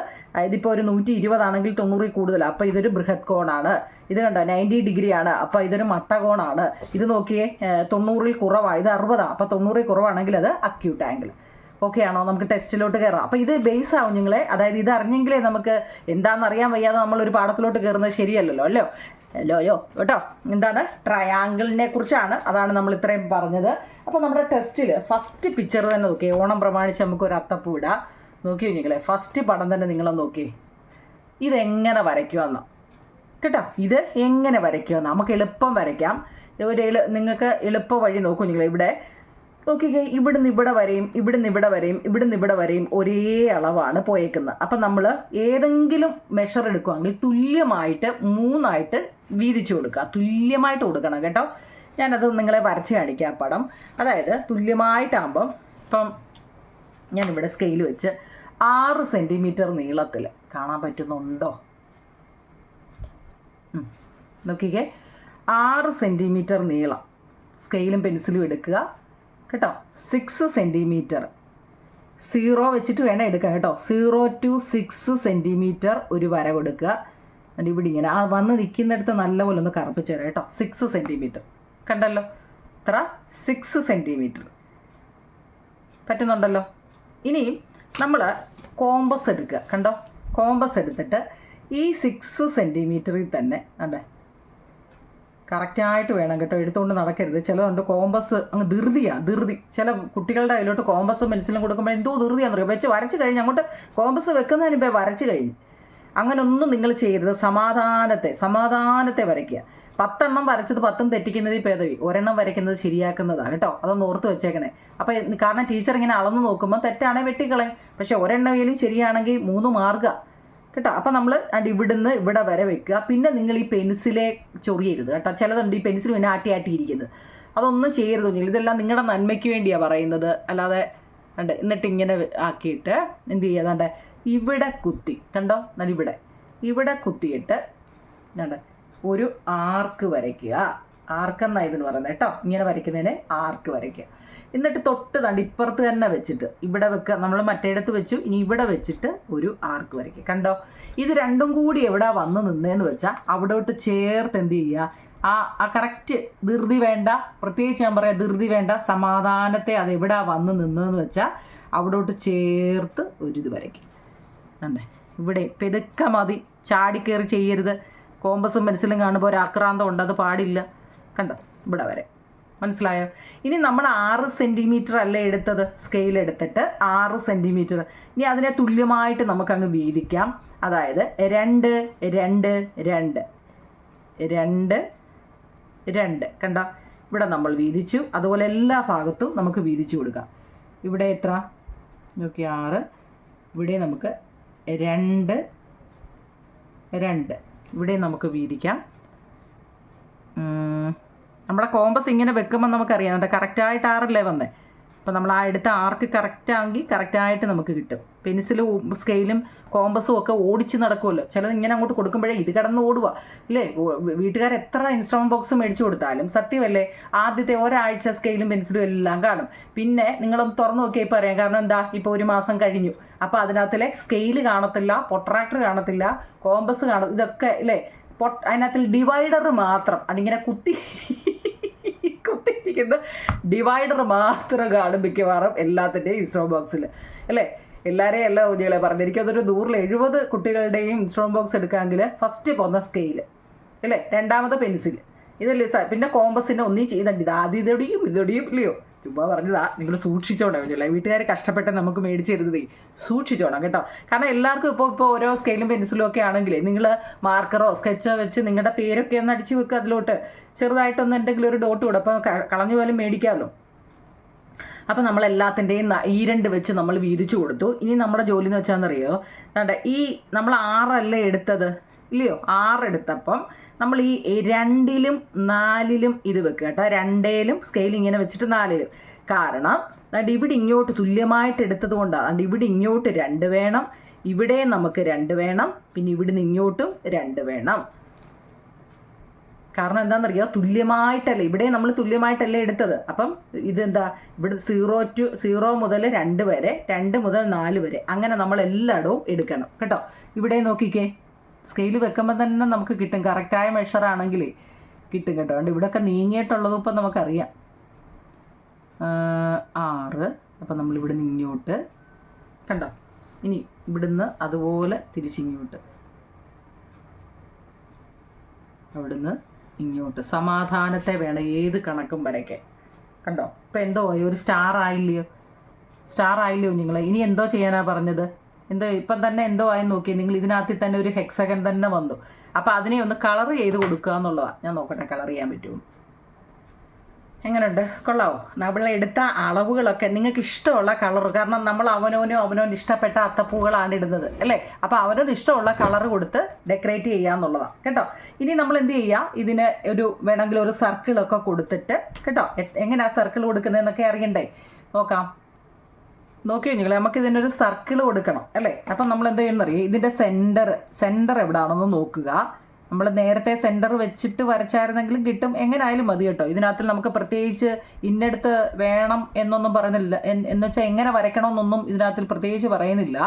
ഇതിപ്പോൾ ഒരു 120 ആണെങ്കിൽ 90-ൽ കൂടുതലാണ്, അപ്പോൾ ഇതൊരു ബൃഹത് കോണാണ്. ഇത് കണ്ടോ 90 ഡിഗ്രിയാണ്, അപ്പോൾ ഇതൊരു മട്ടകോണാണ്. ഇത് നോക്കിയേ 90-ൽ കുറവാണ്, ഇത് 60, അപ്പോൾ 90-ൽ കുറവാണെങ്കിൽ അത് അക്യൂട്ട് ആംഗിൾ. ഓക്കെ ആണോ, നമുക്ക് ടെസ്റ്റിലോട്ട് കയറാം. അപ്പോൾ ഇത് ബേസ് ആവും നിങ്ങളെ, അതായത് ഇത് അറിഞ്ഞെങ്കിലേ നമുക്ക് എന്താണെന്ന് അറിയാൻ വയ്യാതെ നമ്മളൊരു പാഠത്തിലോട്ട് കയറുന്നത് ശരിയല്ലല്ലോ അല്ലോ കേട്ടോ. എന്താണ്, ട്രയാങ്കിളിനെ കുറിച്ചാണ്, അതാണ് നമ്മൾ ഇത്രയും പറഞ്ഞത്. അപ്പോൾ നമ്മുടെ ടെസ്റ്റിൽ ഫസ്റ്റ് പിക്ചർ തന്നെ നോക്കിയേ, ഓണം പ്രമാണിച്ച് നമുക്കൊരു അത്തപ്പൂ ഇടാം. നോക്കിയോ നിങ്ങളെ, ഫസ്റ്റ് പടം തന്നെ നിങ്ങളൊന്ന് നോക്കിയേ, ഇതെങ്ങനെ വരയ്ക്കുമെന്നോ കേട്ടോ, ഇത് എങ്ങനെ വരയ്ക്കുമെന്നോ നമുക്ക് എളുപ്പം വരയ്ക്കാം. നിങ്ങൾക്ക് എളുപ്പ വഴി നോക്കൂ നിങ്ങൾ, ഇവിടെ നോക്കിക്കേ, ഇവിടുന്ന് ഇവിടെ വരെയും ഇവിടുന്ന് ഇവിടെ വരെയും ഒരേ അളവാണ് പോയേക്കുന്നത്. അപ്പം നമ്മൾ ഏതെങ്കിലും മെഷർ എടുക്കുകയാണെങ്കിൽ തുല്യമായിട്ട് 3 വീതിച്ചു കൊടുക്കുക, തുല്യമായിട്ട് കൊടുക്കണം കേട്ടോ. ഞാനത് നിങ്ങളെ വരച്ച് കാണിക്കാം ആ പടം. അതായത് തുല്യമായിട്ടാകുമ്പം ഇപ്പം ഞാനിവിടെ സ്കെയിൽ വെച്ച് 6 സെൻറ്റിമീറ്റർ നീളത്തിൽ കാണാൻ പറ്റുന്നുണ്ടോ, നോക്കിക്കേ, 6 സെൻറ്റിമീറ്റർ നീളം സ്കെയിലും പെൻസിലും എടുക്കുക കേട്ടോ. 6 സെൻറ്റിമീറ്റർ 0 വെച്ചിട്ട് വേണം എടുക്കാൻ കേട്ടോ. 0 to 6 സെൻറ്റിമീറ്റർ ഒരു വര കൊടുക്കുക. എന്നിട്ട് ഇവിടെ ഇങ്ങനെ വന്ന് നിൽക്കുന്നിടത്ത് നല്ലപോലെ ഒന്ന് കറുപ്പിച്ച് തരാം കേട്ടോ. 6 സെൻറ്റിമീറ്റർ കണ്ടല്ലോ, ഇത്ര 6 സെൻറ്റിമീറ്റർ പറ്റുന്നുണ്ടല്ലോ. ഇനിയും നമ്മൾ കോമ്പസ് എടുക്കുക കണ്ടോ, കോമ്പസ് എടുത്തിട്ട് ഈ 6 സെൻറ്റിമീറ്ററിൽ തന്നെ അതെ കറക്റ്റായിട്ട് വേണം കേട്ടോ, എടുത്തുകൊണ്ട് നടക്കരുത്. ചിലതുണ്ട് കോമ്പസ് അങ്ങ് ധൃതി. ചില കുട്ടികളുടെ കയ്യിലോട്ട് കോമ്പസും പെൻസിലും കൊടുക്കുമ്പോൾ എന്തോ ധൃതിയാണെന്ന് പറയും. വരച്ച് കഴിഞ്ഞ് അങ്ങോട്ട് കോമ്പസ് വെക്കുന്നതിന് മുമ്പേ വരച്ച് കഴിഞ്ഞ് അങ്ങനൊന്നും നിങ്ങൾ ചെയ്യരുത്. സമാധാനത്തെ വരയ്ക്കുക. 10 എണ്ണം വരച്ചത് 10ഉം തെറ്റിക്കുന്നതിൽ ഭേദവി ഒരെണ്ണം വരയ്ക്കുന്നത് ശരിയാക്കുന്നതാണ് കേട്ടോ. അതൊന്ന് ഓർത്ത് വെച്ചേക്കണേ. അപ്പോൾ കാരണം ടീച്ചർ ഇങ്ങനെ അളന്ന് നോക്കുമ്പോൾ തെറ്റാണെങ്കിൽ വെട്ടിക്കളയും. പക്ഷേ ഒരെണ്ണമെങ്കിലും ശരിയാണെങ്കിൽ 3 മാർക്കാണ് കേട്ടോ. അപ്പോൾ നമ്മൾ ഇവിടുന്ന് ഇവിടെ വരെ വെക്കുക. പിന്നെ നിങ്ങൾ ഈ പെൻസിലെ ചൊറിയരുത് കേട്ടോ. ചിലതുണ്ട് ഈ പെൻസിൽ പിന്നെ ആട്ടിയിരിക്കുന്നത്. അതൊന്നും ചെയ്യരുത് കുഞ്ഞിൽ. ഇതെല്ലാം നിങ്ങളുടെ നന്മയ്ക്ക് വേണ്ടിയാണ് പറയുന്നത്, അല്ലാതെ ഉണ്ട്. എന്നിട്ട് ഇങ്ങനെ ആക്കിയിട്ട് എന്ത് ചെയ്യുക, അതാണ്ട് ഇവിടെ കുത്തി കണ്ടോ, ഇവിടെ കുത്തിയിട്ട് കണ്ടോ ഒരു ആർക്ക് വരയ്ക്കുക. ആർക്കെന്നാണ് ഇതിന് പറയുന്നത് കേട്ടോ. ഇങ്ങനെ വരയ്ക്കുന്നതിന് ആർക്ക് വരയ്ക്കുക. എന്നിട്ട് തൊട്ട് ഇപ്പുറത്ത് തന്നെ വെച്ചിട്ട് ഇവിടെ വെക്കുക. നമ്മൾ മറ്റേടത്ത് വെച്ചു, ഇനി ഇവിടെ വെച്ചിട്ട് ഒരു ആർക്ക് വരയ്ക്കുക. കണ്ടോ, ഇത് രണ്ടും കൂടി എവിടെ വന്ന് നിന്നേന്ന് വെച്ചാൽ അവിടോട്ട് ചേർത്ത് എന്ത് ചെയ്യുക, ആ കറക്റ്റ് ധൃതി വേണ്ട, പ്രത്യേകിച്ച് ഞാൻ പറയാം ധൃതി വേണ്ട, സമാധാനത്തെ അത് എവിടെ വന്ന് നിന്നതെന്ന് വെച്ചാൽ അവിടോട്ട് ചേർത്ത് ഒരു ഇത് വരയ്ക്കും. കണ്ടേ, ഇവിടെ പെതുക്കെ മതി, ചാടിക്കയറി ചെയ്യരുത്. കോമ്പസും പെൻസിലും കാണുമ്പോൾ ഒരു ആക്രാന്തം ഉണ്ട്, അത് പാടില്ല. കണ്ടോ, ഇവിടെ വരെ മനസ്സിലായോ? ഇനി നമ്മൾ 6 സെൻറ്റിമീറ്റർ അല്ലേ എടുത്തത്, സ്കെയിൽ എടുത്തിട്ട് 6 സെൻറ്റിമീറ്റർ. ഇനി അതിനെ തുല്യമായിട്ട് നമുക്കങ്ങ് വീതിക്കാം. അതായത് 2 2 2 2 2 കണ്ട, ഇവിടെ നമ്മൾ വീതിച്ചു. അതുപോലെ എല്ലാ ഭാഗത്തും നമുക്ക് വീതിച്ചു കൊടുക്കാം. ഇവിടെ എത്ര നോക്കി, 6. ഇവിടെ നമുക്ക് 2 2 ഇവിടെ നമുക്ക് വീതിക്കാം. നമ്മുടെ കോമ്പസ് ഇങ്ങനെ വെക്കുമ്പോൾ നമുക്കറിയാം നമ്മുടെ കറക്റ്റായിട്ട് 6 വന്നേ. അപ്പോൾ നമ്മൾ ആ എടുത്ത ആർക്ക് കറക്റ്റാണെങ്കിൽ കറക്റ്റായിട്ട് നമുക്ക് കിട്ടും. പെൻസിലും സ്കെയിലും കോമ്പസും ഒക്കെ ഓടിച്ച് നടക്കുമല്ലോ. ചിലത് ഇങ്ങനെ അങ്ങോട്ട് കൊടുക്കുമ്പോഴേ ഇത് കിടന്ന് ഓടുക ഇല്ലേ. വീട്ടുകാർ എത്ര ഇൻസ്ട്രുമെൻറ്റ് ബോക്സ് മേടിച്ചു കൊടുത്താലും സത്യമല്ലേ, ആദ്യത്തെ ഒരാഴ്ച സ്കെയിലും പെൻസിലും എല്ലാം കാണും. പിന്നെ നിങ്ങളൊന്ന് തുറന്നു നോക്കിയാൽ ഇപ്പോൾ അറിയാം. കാരണം എന്താ, ഇപ്പോൾ 1 മാസം കഴിഞ്ഞു. അപ്പോൾ അതിനകത്തിലെ സ്കെയിൽ കാണത്തില്ല, പൊട്രാക്ടർ കാണത്തില്ല, കോമ്പസ് ഇതൊക്കെ ഇല്ലേ. അതിനകത്തിൽ ഡിവൈഡർ മാത്രം അതിങ്ങനെ കുത്തിയിരിക്കുന്ന ഡിവൈഡർ മാത്രം കാണും മിക്കവാറും എല്ലാത്തിൻ്റെയും ഇൻസ്ട്രുമെൻറ്റ് ബോക്സിൽ അല്ലേ. എല്ലാവരെയും എല്ലാ കുഞ്ഞുങ്ങളെ പറഞ്ഞിരിക്കും. അതൊരു 170 കുട്ടികളുടെയും ഇൻസ്ട്രുമെൻറ്റ് ബോക്സ് എടുക്കാമെങ്കിൽ ഫസ്റ്റ് പോകുന്ന സ്കെയിൽ അല്ലേ, രണ്ടാമത്തെ പെൻസിൽ, ഇതല്ലേ. പിന്നെ കോമ്പസിൻ്റെ ഒന്നും ചെയ്യുന്നുണ്ട്. ഇത് ആദ്യം ഇതൊടിയും ഇല്ലയോ, ചുമ്മാ പറഞ്ഞതാ. നിങ്ങൾ സൂക്ഷിച്ചോണം കുഞ്ഞുങ്ങളെ. വീട്ടുകാർ കഷ്ടപ്പെട്ട് നമുക്ക് മേടിച്ച് തരുന്നത് സൂക്ഷിച്ചോണം കേട്ടോ. കാരണം എല്ലാവർക്കും ഇപ്പോൾ ഓരോ സ്കെയിലും പെൻസിലും ഒക്കെ ആണെങ്കിൽ നിങ്ങൾ മാർക്കറോ സ്കെച്ചോ വെച്ച് നിങ്ങളുടെ പേരൊക്കെ ഒന്ന് അടിച്ച് വെക്കുക. അതിലോട്ട് ചെറുതായിട്ടൊന്ന് എന്തെങ്കിലും ഒരു ഡോട്ട് കൂടെ, അപ്പോൾ കളഞ്ഞു പോലും മേടിക്കാമല്ലോ. അപ്പോൾ നമ്മളെല്ലാത്തിൻ്റെയും ഈ 2 വെച്ച് നമ്മൾ വീതിച്ചു കൊടുത്തു. ഇനി നമ്മുടെ ജോലി എന്ന് വെച്ചാന്നറിയോ, ഈ നമ്മൾ 6 എടുത്തത് ഇല്ലയോ. 6 എടുത്തപ്പം നമ്മൾ ഈ 2ലും 4ലും ഇത് വെക്കുക കേട്ടോ. 2ലും സ്കെയിൽ ഇങ്ങനെ വെച്ചിട്ട് 4ലും. കാരണം ഇവിടെ ഇങ്ങോട്ട് തുല്യമായിട്ട് എടുത്തത് കൊണ്ടാണ്. ഇവിടെ ഇങ്ങോട്ട് 2 വേണം, ഇവിടെ നമുക്ക് 2 വേണം, പിന്നെ ഇവിടുന്ന് ഇങ്ങോട്ടും 2 വേണം. കാരണം എന്താണെന്നറിയോ, തുല്യമായിട്ടല്ലേ, ഇവിടെ നമ്മൾ തുല്യമായിട്ടല്ലേ എടുത്തത്. അപ്പം ഇതെന്താ, ഇവിടെ 0 മുതൽ 2 വരെ, 2 മുതൽ 4 വരെ, അങ്ങനെ നമ്മൾ എല്ലായിടവും എടുക്കണം കേട്ടോ. ഇവിടെ നോക്കിക്കേ, സ്കെയിൽ വെക്കുമ്പോൾ തന്നെ നമുക്ക് കിട്ടും. കറക്റ്റായ മെഷറാണെങ്കിൽ കിട്ടും കേട്ടോ. അതുകൊണ്ട് ഇവിടെയൊക്കെ നീങ്ങിയിട്ടുള്ളതും ഇപ്പം നമുക്കറിയാം. 6. അപ്പം നമ്മളിവിടെ നിന്ന് ഇങ്ങോട്ട് കണ്ടോ. ഇനി ഇവിടുന്ന് അതുപോലെ തിരിച്ചിങ്ങോട്ട്, അവിടുന്ന് ഇങ്ങോട്ട്. സമാധാനത്തെ വേണം ഏത് കണക്കും വരയ്ക്കാൻ. കണ്ടോ, ഇപ്പം എന്തോ ഒരു സ്റ്റാർ ആയില്ലയോ നിങ്ങൾ. ഇനി എന്തോ ചെയ്യാനാണ് പറഞ്ഞത്, എന്തോ ഇപ്പം തന്നെ എന്തോ ആയി നോക്കി നിങ്ങൾ. ഇതിനകത്തിൽ തന്നെ ഒരു ഹെക്സഗൺ തന്നെ വന്നു. അപ്പോൾ അതിനെ ഒന്ന് കളർ ചെയ്ത് കൊടുക്കുക എന്നുള്ളതാണ്. ഞാൻ നോക്കട്ടെ കളർ ചെയ്യാൻ പറ്റുമോ. എങ്ങനെയുണ്ട്, കൊള്ളാവോ? നമ്മൾ എടുത്ത അളവുകളൊക്കെ നിങ്ങൾക്ക് ഇഷ്ടമുള്ള കളർ, കാരണം നമ്മൾ അവനോന് ഇഷ്ടപ്പെട്ട അത്തപ്പൂകളാണ് ഇടുന്നത് അല്ലേ. അപ്പോൾ അവനോന് ഇഷ്ടമുള്ള കളർ കൊടുത്ത് ഡെക്കറേറ്റ് ചെയ്യുക എന്നുള്ളതാണ് കേട്ടോ. ഇനി നമ്മൾ എന്ത് ചെയ്യുക, ഇതിന് വേണമെങ്കിൽ ഒരു സർക്കിളൊക്കെ കൊടുത്തിട്ട് കേട്ടോ. എങ്ങനെയാണ് സർക്കിൾ കൊടുക്കുന്നതെന്നൊക്കെ അറിയണ്ടേ, നോക്കിയോ നിങ്ങൾ. നമുക്ക് ഇതിനൊരു സർക്കിൾ കൊടുക്കണം അല്ലേ. അപ്പം നമ്മൾ എന്ത് ചെയ്യുന്നറിയോ, ഇതിൻ്റെ സെൻറ്റർ എവിടെയാണെന്ന് നോക്കുക. നമ്മൾ നേരത്തെ സെൻറ്റർ വെച്ചിട്ട് വരച്ചായിരുന്നെങ്കിലും കിട്ടും, എങ്ങനെയായാലും മതി കേട്ടോ. ഇതിനകത്ത് നമുക്ക് പ്രത്യേകിച്ച് ഇന്നടുത്ത് വേണം എന്നൊന്നും പറയുന്നില്ല. എന്ന് വെച്ചാൽ എങ്ങനെ വരയ്ക്കണമെന്നൊന്നും ഇതിനകത്ത് പ്രത്യേകിച്ച് പറയുന്നില്ല.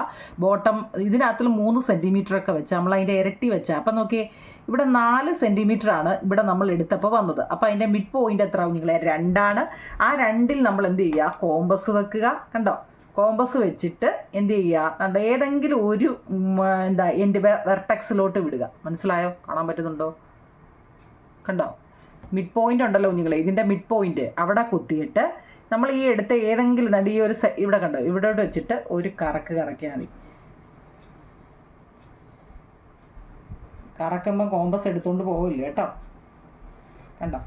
ബോട്ടം ഇതിനകത്ത് 3 സെൻറ്റിമീറ്ററൊക്കെ വെച്ച് നമ്മൾ അതിൻ്റെ ഇരട്ടി വെച്ചാൽ, അപ്പം നോക്കിയേ ഇവിടെ 4 സെൻറ്റിമീറ്ററാണ് ഇവിടെ നമ്മൾ എടുത്തപ്പോൾ വന്നത്. അപ്പോൾ അതിൻ്റെ മിഡ് പോയിൻ്റ് എത്ര ആവും നിങ്ങളെ, 2 ആണ്. ആ 2ൽ നമ്മൾ എന്ത് ചെയ്യുക, കോമ്പസ് വെക്കുക. കണ്ടോ, കോമ്പസ് വെച്ചിട്ട് എന്ത് ചെയ്യുക, ഏതെങ്കിലും ഒരു എൻ്റെ വെർട്ടെക്സിലോട്ട് വിടുക. മനസ്സിലായോ, കാണാൻ പറ്റുന്നുണ്ടോ? കണ്ടോ, മിഡ് പോയിൻ്റ് ഉണ്ടല്ലോ കുഞ്ഞുങ്ങളെ, ഇതിൻ്റെ മിഡ് പോയിൻ്റ് അവിടെ കുത്തിയിട്ട് നമ്മൾ ഈ എടുത്ത ഏതെങ്കിലും ഈ ഒരു ഇവിടെ കണ്ടോ, ഇവിടോട്ട് വെച്ചിട്ട് ഒരു കറക്കിയാൽ മതി. കറക്കുമ്പോൾ കോമ്പസ് എടുത്തുകൊണ്ട് പോകില്ല കേട്ടോ. കണ്ടോ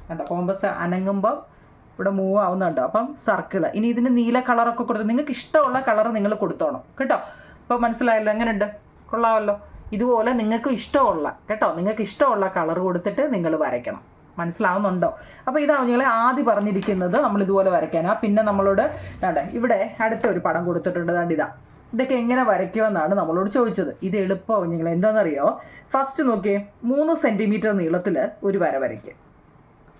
കണ്ടോ, കോമ്പസ് അനങ്ങുമ്പം ഇവിടെ മൂവ് ആവുന്നുണ്ടോ. അപ്പം സർക്കിള്. ഇനി ഇതിന് നീല കളറൊക്കെ കൊടുത്ത് നിങ്ങൾക്ക് ഇഷ്ടമുള്ള കളർ നിങ്ങൾ കൊടുത്തോണം കേട്ടോ. അപ്പോൾ മനസ്സിലായല്ലോ, എങ്ങനെയുണ്ട്, കൊള്ളാമല്ലോ. ഇതുപോലെ നിങ്ങൾക്ക് ഇഷ്ടമുള്ള കേട്ടോ, നിങ്ങൾക്ക് ഇഷ്ടമുള്ള കളർ കൊടുത്തിട്ട് നിങ്ങൾ വരയ്ക്കണം. മനസ്സിലാവുന്നുണ്ടോ? അപ്പോൾ ഇതാണ് നിങ്ങളെ ആദ്യം പറഞ്ഞിരിക്കുന്നത് നമ്മൾ ഇതുപോലെ വരയ്ക്കാനാണ്. പിന്നെ നമ്മളോട് ഇവിടെ അടുത്തൊരു പടം കൊടുത്തിട്ടുണ്ട്. ഇതാ, ഇതൊക്കെ എങ്ങനെ വരയ്ക്കുമെന്നാണ് നമ്മളോട് ചോദിച്ചത്. ഇത് എളുപ്പമാവും നിങ്ങൾ. എന്താണെന്നറിയോ, ഫസ്റ്റ് നോക്കിയേ, 3 സെൻറ്റിമീറ്റർ നീളത്തിൽ ഒരു വര വരയ്ക്കുക.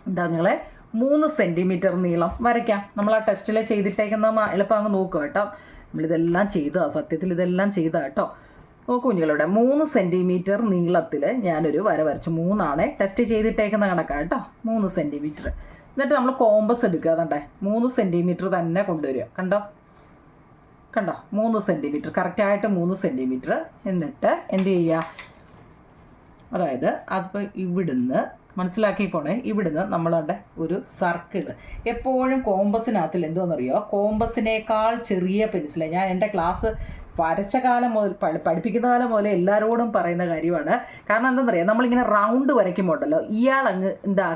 എന്താ നിങ്ങളെ 3 സെൻറ്റിമീറ്റർ നീളം വരയ്ക്കാം. നമ്മൾ ആ ടെസ്റ്റിൽ ചെയ്തിട്ടേക്കുന്ന എളുപ്പം അങ്ങ് നോക്കുക കേട്ടോ. നമ്മളിതെല്ലാം ചെയ്തതാണ്, സത്യത്തിൽ ഇതെല്ലാം ചെയ്തതാണ് കേട്ടോ. നോക്കൂ നിങ്ങളുടെ 3 സെൻറ്റിമീറ്റർ നീളത്തിൽ ഞാനൊരു വര വരച്ചു. 3 ടെസ്റ്റ് ചെയ്തിട്ടേക്കുന്ന കണക്കാണ് കേട്ടോ, 3 സെൻറ്റിമീറ്റർ. എന്നിട്ട് നമ്മൾ കോമ്പസ് എടുക്കുക. അതണ്ടേ 3 സെൻറ്റിമീറ്റർ തന്നെ കൊണ്ടുവരിക. കണ്ടോ കണ്ടോ, 3 സെൻറ്റിമീറ്റർ, കറക്റ്റായിട്ട് 3 സെൻറ്റിമീറ്റർ. എന്നിട്ട് എന്ത് ചെയ്യുക, അതായത് അതിപ്പോൾ ഇവിടുന്ന് മനസ്സിലാക്കി പോണേ, ഇവിടുന്ന് നമ്മളുടെ ഒരു സർക്കിൾ. എപ്പോഴും കോമ്പസിനകത്തിൽ എന്തോന്നറിയോ, കോമ്പസിനേക്കാൾ ചെറിയ പെൻസിലാണ്. ഞാൻ എൻ്റെ ക്ലാസ് വരച്ച കാലം മുതൽ പഠിപ്പിക്കുന്ന കാലം മുതലേ എല്ലാവരോടും പറയുന്ന കാര്യമാണ്. കാരണം എന്താണെന്നറിയാം, നമ്മളിങ്ങനെ റൗണ്ട് വരയ്ക്കുമ്പോൾ ഉണ്ടല്ലോ, ഇയാളങ്ങ്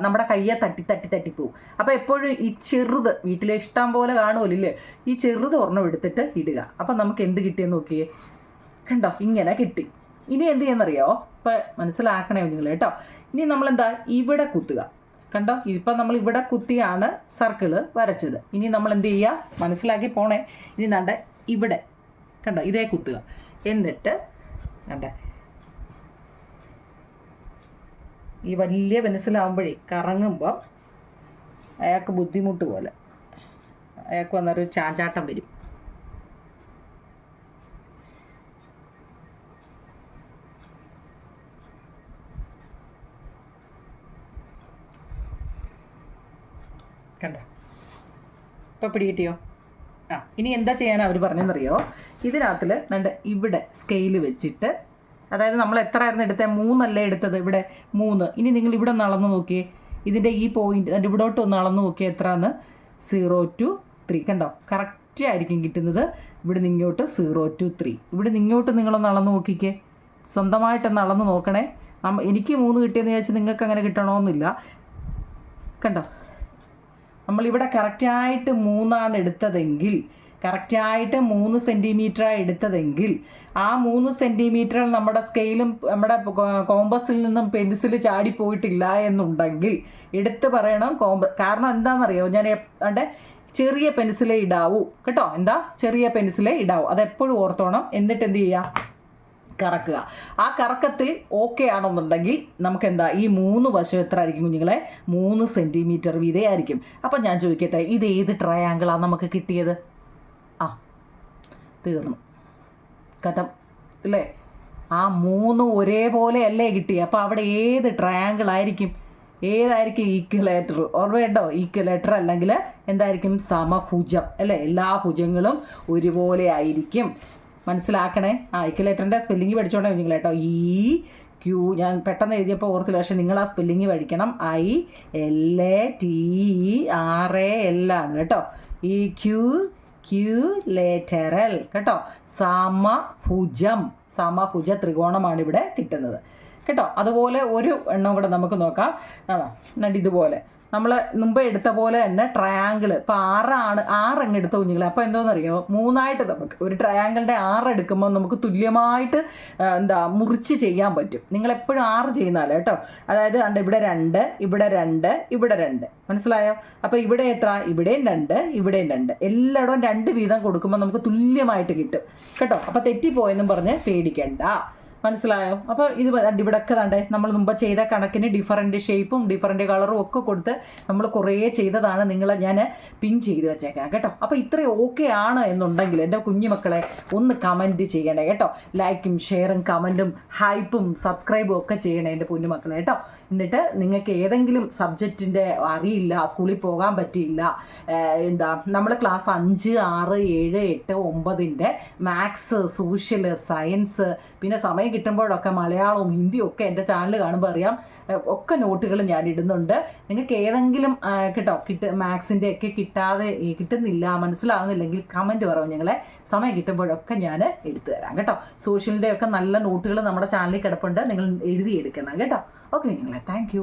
നമ്മുടെ കയ്യെ തട്ടിപ്പോവും. അപ്പോൾ എപ്പോഴും ഈ ചെറുത് വീട്ടിലെ ഇഷ്ടം പോലെ കാണുമല്ലേ, ഈ ചെറുത് ഒരെണ്ണം എടുത്തിട്ട് ഇടുക. അപ്പം നമുക്ക് എന്ത് കിട്ടിയെന്ന് നോക്കിയേ, കണ്ടോ, ഇങ്ങനെ കിട്ടി. ഇനി എന്ത് ചെയ്യുന്നറിയോ, ഇപ്പം മനസ്സിലാക്കണേ നിങ്ങൾ കേട്ടോ. ഇനി നമ്മളെന്താ ഇവിടെ കുത്തുക. കണ്ടോ, ഇപ്പം നമ്മൾ ഇവിടെ കുത്തിയാണ് സർക്കിള് വരച്ചത്. ഇനി നമ്മൾ എന്ത് ചെയ്യുക, മനസ്സിലാക്കി പോണേ. ഇനി ഇവിടെ കണ്ടോ, ഇതേ കുത്തുക. എന്നിട്ട് ഈ വലിയ പെൻസിലാവുമ്പോഴേ കറങ്ങുമ്പോൾ അയാൾക്ക് ബുദ്ധിമുട്ട് പോലെ, അയാൾക്ക് വന്നൊരു ചാഞ്ചാട്ടം വരും. കണ്ടോ, ഇപ്പോൾ പിടികിട്ടിയോ? ഇനി എന്താ ചെയ്യാനാണ് അവർ പറഞ്ഞെന്നറിയോ, ഇതിനകത്തിൽ ഇവിടെ സ്കെയിൽ വെച്ചിട്ട്, അതായത് നമ്മൾ എത്ര ആയിരുന്നു എടുത്തത്, 3 അല്ലേ എടുത്തത്, ഇവിടെ 3. ഇനി നിങ്ങൾ ഇവിടെ ഒന്ന് അളന്ന് നോക്കിയേ, ഇതിൻ്റെ ഈ പോയിന്റ് ഇവിടോട്ട് ഒന്ന് അളന്ന് നോക്കിയേ എത്രയാണ്, 0 to 3. കണ്ടോ, കറക്റ്റ് ആയിരിക്കും കിട്ടുന്നത്. ഇവിടെ നിന്ന് ഇങ്ങോട്ട് 0 to 3. ഇവിടെ നിന്ന് ഇങ്ങോട്ട് നിങ്ങളൊന്ന് അളന്ന് നോക്കിക്കേ, സ്വന്തമായിട്ടൊന്ന് അളന്ന് നോക്കണേ. എനിക്ക് 3 കിട്ടിയെന്ന് വിചാരിച്ച് നിങ്ങൾക്ക് അങ്ങനെ കിട്ടണമെന്നില്ല. കണ്ടോ, നമ്മളിവിടെ കറക്റ്റായിട്ട് 3 എടുത്തതെങ്കിൽ, കറക്റ്റായിട്ട് 3 സെൻറ്റിമീറ്ററാണ് എടുത്തതെങ്കിൽ, ആ 3 സെൻറ്റിമീറ്ററിൽ നമ്മുടെ സ്കെയിലും നമ്മുടെ കോമ്പസിൽ നിന്നും പെൻസിൽ ചാടിപ്പോയിട്ടില്ല എന്നുണ്ടെങ്കിൽ എടുത്ത് പറയണം കാരണം എന്താണെന്നറിയോ, ഞാൻ ചെറിയ പെൻസിലേ ഇടാവൂ കേട്ടോ. ചെറിയ പെൻസിലേ ഇടാവൂ, അതെപ്പോഴും ഓർത്തോണം. എന്നിട്ട് എന്ത് ചെയ്യുക, കറക്കുക. ആ കറക്കത്തിൽ ഓക്കെ ആണെന്നുണ്ടെങ്കിൽ നമുക്ക് ഈ 3 വശം എത്ര ആയിരിക്കും കുഞ്ഞുങ്ങളെ, 3 സെൻറ്റിമീറ്റർ വീതമായിരിക്കും. അപ്പം ഞാൻ ചോദിക്കട്ടെ, ഇത് ഏത് ട്രയാങ്കിളാണ് നമുക്ക് കിട്ടിയത്? തീർന്നു, കഥം അല്ലേ. ആ 3 ഒരേപോലെ അല്ലേ കിട്ടി. അപ്പോൾ അവിടെ ഏത് ട്രയാങ്കിൾ ആയിരിക്കും, ഏതായിരിക്കും ഈക്വലേറ്റർ? ഓർമ്മയുണ്ടോ? ഈക്വലേറ്റർ അല്ലെങ്കിൽ എന്തായിരിക്കും, സമഭുജം അല്ലേ. എല്ലാ ഭുജങ്ങളും ഒരുപോലെ ആയിരിക്കും. മനസ്സിലാക്കണേ. ഈക്വലേറ്ററിൻ്റെ സ്പെല്ലിങ് പഠിച്ചോണ്ടേ നിങ്ങൾ കേട്ടോ. EQ ഞാൻ പെട്ടെന്ന് എഴുതിയപ്പോൾ ഓർത്തില്ല, പക്ഷേ നിങ്ങൾ ആ സ്പെല്ലിങ് പഠിക്കണം. ILATERAL ആണ് കേട്ടോ. EQLATERAL കേട്ടോ. സമഭുജ ത്രികോണമാണ് ഇവിടെ കിട്ടുന്നത് കേട്ടോ. അതുപോലെ ഒരു എണ്ണം കൂടെ നമുക്ക് നോക്കാം. ഇതുപോലെ നമ്മൾ മുമ്പ് എടുത്ത പോലെ തന്നെ ട്രയാങ്കിൾ. ഇപ്പോൾ 6 അങ്ങ് എടുത്ത കുഞ്ഞുങ്ങളെ. അപ്പോൾ എന്തോന്നറിയോ, 3 നമുക്ക് ഒരു ട്രയാങ്കിളിൻ്റെ 6 എടുക്കുമ്പോൾ നമുക്ക് തുല്യമായിട്ട് മുറിച്ച് ചെയ്യാൻ പറ്റും. നിങ്ങളെപ്പോഴും 6 ചെയ്യുന്നാലേ കേട്ടോ. അതായത് ഇവിടെ 2, ഇവിടെ 2, ഇവിടെ 2. മനസ്സിലായോ? അപ്പോൾ ഇവിടെ എത്ര, ഇവിടെയും 2, ഇവിടെയും 2. എല്ലായിടവും 2 വീതം കൊടുക്കുമ്പോൾ നമുക്ക് തുല്യമായിട്ട് കിട്ടും കേട്ടോ. അപ്പോൾ തെറ്റിപ്പോയെന്നും പറഞ്ഞ് പേടിക്കണ്ട. മനസ്സിലായോ? അപ്പോൾ ഇത് ഇവിടെയൊക്കെ നമ്മൾ മുമ്പ് ചെയ്ത കണക്കിന് ഡിഫറൻറ്റ് ഷേപ്പും ഡിഫറൻറ്റ് കളറും ഒക്കെ കൊടുത്ത് നമ്മൾ കുറേ ചെയ്തതാണ്. ഞാൻ പിൻ ചെയ്ത് വെച്ചേക്കാം കേട്ടോ. അപ്പോൾ ഇത്രയും ഓക്കെ ആണ് എന്നുണ്ടെങ്കിൽ എൻ്റെ കുഞ്ഞുമക്കളെ ഒന്ന് കമൻറ്റ് ചെയ്യണേ കേട്ടോ. ലൈക്കും ഷെയറും കമൻറ്റും ഹൈപ്പും സബ്സ്ക്രൈബും ഒക്കെ ചെയ്യണേ എൻ്റെ കുഞ്ഞുമക്കളെ കേട്ടോ. എന്നിട്ട് നിങ്ങൾക്ക് ഏതെങ്കിലും സബ്ജക്റ്റിൻ്റെ അറിയില്ല, സ്കൂളിൽ പോകാൻ പറ്റിയില്ല, നമ്മൾ ക്ലാസ് 5, 6, 7, 8, 9 മാത്സ്, സോഷ്യൽ, സയൻസ്, പിന്നെ സമയം സമയം കിട്ടുമ്പോഴൊക്കെ മലയാളവും ഹിന്ദിയും ഒക്കെ എൻ്റെ ചാനൽ കാണുമ്പോൾ അറിയാം ഒക്കെ നോട്ടുകൾ ഞാൻ ഇടുന്നുണ്ട്. നിങ്ങൾക്ക് ഏതെങ്കിലും മാത്സിൻ്റെ ഒക്കെ കിട്ടുന്നില്ല, മനസ്സിലാവുന്നില്ലെങ്കിൽ കമൻറ്റ് പറയും, ഞങ്ങളെ സമയം കിട്ടുമ്പോഴൊക്കെ ഞാൻ എടുത്തു തരാം കേട്ടോ. സോഷ്യലിൻ്റെ ഒക്കെ നല്ല നോട്ടുകൾ നമ്മുടെ ചാനലിൽ കിടപ്പുണ്ട്, നിങ്ങൾ എഴുതിയെടുക്കണം കേട്ടോ. ഓക്കെ, നിങ്ങളെ താങ്ക്